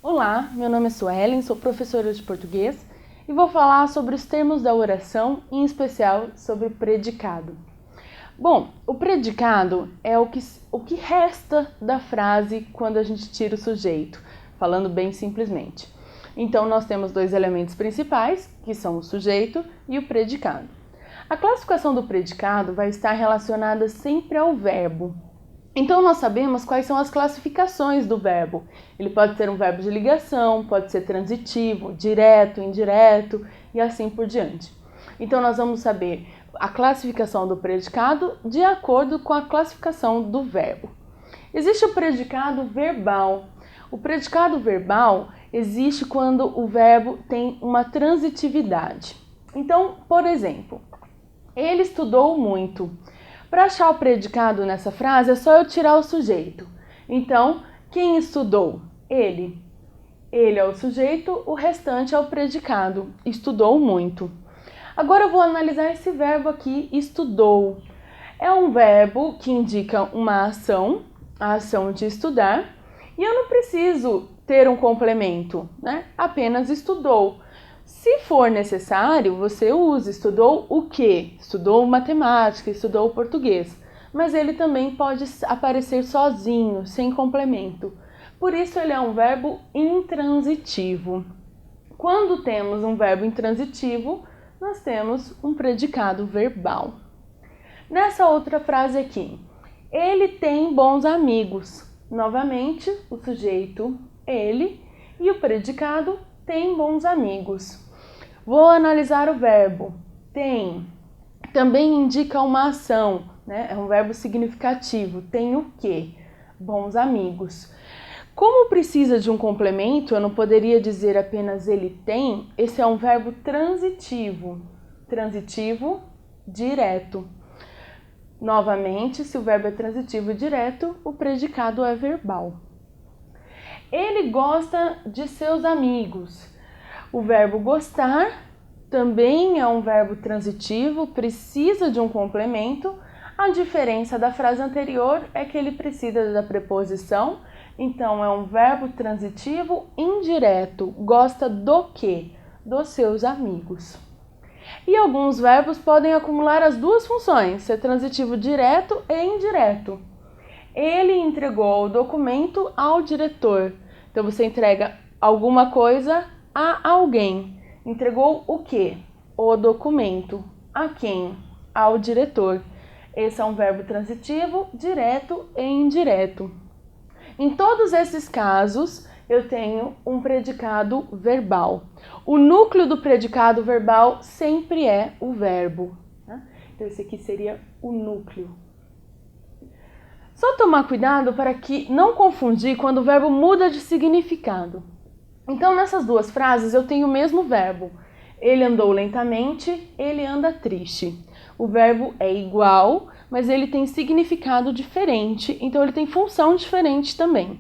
Olá, meu nome é Suelen, sou professora de português e vou falar sobre os termos da oração, em especial sobre o predicado. Bom, o predicado é o que resta da frase quando a gente tira o sujeito, falando bem simplesmente. Então, nós temos dois elementos principais, que são o sujeito e o predicado. A classificação do predicado vai estar relacionada sempre ao verbo. Então, nós sabemos quais são as classificações do verbo. Ele pode ser um verbo de ligação, pode ser transitivo, direto, indireto e assim por diante. Então, nós vamos saber a classificação do predicado de acordo com a classificação do verbo. Existe o predicado verbal. O predicado verbal existe quando o verbo tem uma transitividade. Então, por exemplo, ele estudou muito. Para achar o predicado nessa frase, é só eu tirar o sujeito. Então, quem estudou? Ele. Ele é o sujeito, o restante é o predicado. Estudou muito. Agora eu vou analisar esse verbo aqui, estudou. É um verbo que indica uma ação, a ação de estudar, e eu não preciso ter um complemento, né? Apenas estudou. Se for necessário, você usa estudou o quê? Estudou matemática, estudou português. Mas ele também pode aparecer sozinho, sem complemento. Por isso ele é um verbo intransitivo. Quando temos um verbo intransitivo, nós temos um predicado verbal. Nessa outra frase aqui, ele tem bons amigos. Novamente, o sujeito, ele, e o predicado, tem bons amigos. Vou analisar o verbo. Tem. Também indica uma ação, né? É um verbo significativo. Tem o quê? Bons amigos. Como precisa de um complemento, eu não poderia dizer apenas ele tem. Esse é um verbo transitivo. Transitivo, direto. Novamente, se o verbo é transitivo e direto, o predicado é verbal. Ele gosta de seus amigos. O verbo gostar também é um verbo transitivo, precisa de um complemento. A diferença da frase anterior é que ele precisa da preposição, então é um verbo transitivo indireto. Gosta do quê? Dos seus amigos. E alguns verbos podem acumular as duas funções, ser transitivo direto e indireto. Ele entregou o documento ao diretor. Então você entrega alguma coisa a alguém. Entregou o quê? O documento. A quem? Ao diretor. Esse é um verbo transitivo, direto e indireto. Em todos esses casos, eu tenho um predicado verbal. O núcleo do predicado verbal sempre é o verbo. Então, esse aqui seria o núcleo. Só tomar cuidado para que não confundir quando o verbo muda de significado. Então, nessas duas frases, eu tenho o mesmo verbo. Ele andou lentamente, ele anda triste. O verbo é igual, mas ele tem significado diferente, então ele tem função diferente também.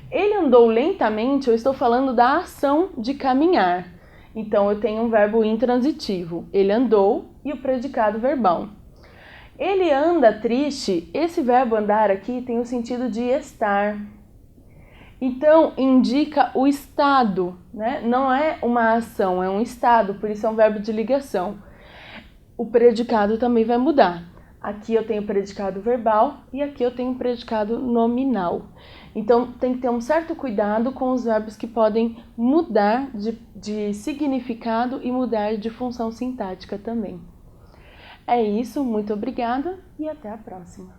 Ele andou lentamente, eu estou falando da ação de caminhar. Então, eu tenho um verbo intransitivo. Ele andou e o predicado verbal. Ele anda triste, esse verbo andar aqui tem o sentido de estar. Então, indica o estado, né? Não é uma ação, é um estado, por isso é um verbo de ligação. O predicado também vai mudar. Aqui eu tenho predicado verbal e aqui eu tenho predicado nominal. Então, tem que ter um certo cuidado com os verbos que podem mudar de significado e mudar de função sintática também. É isso, muito obrigada e até a próxima.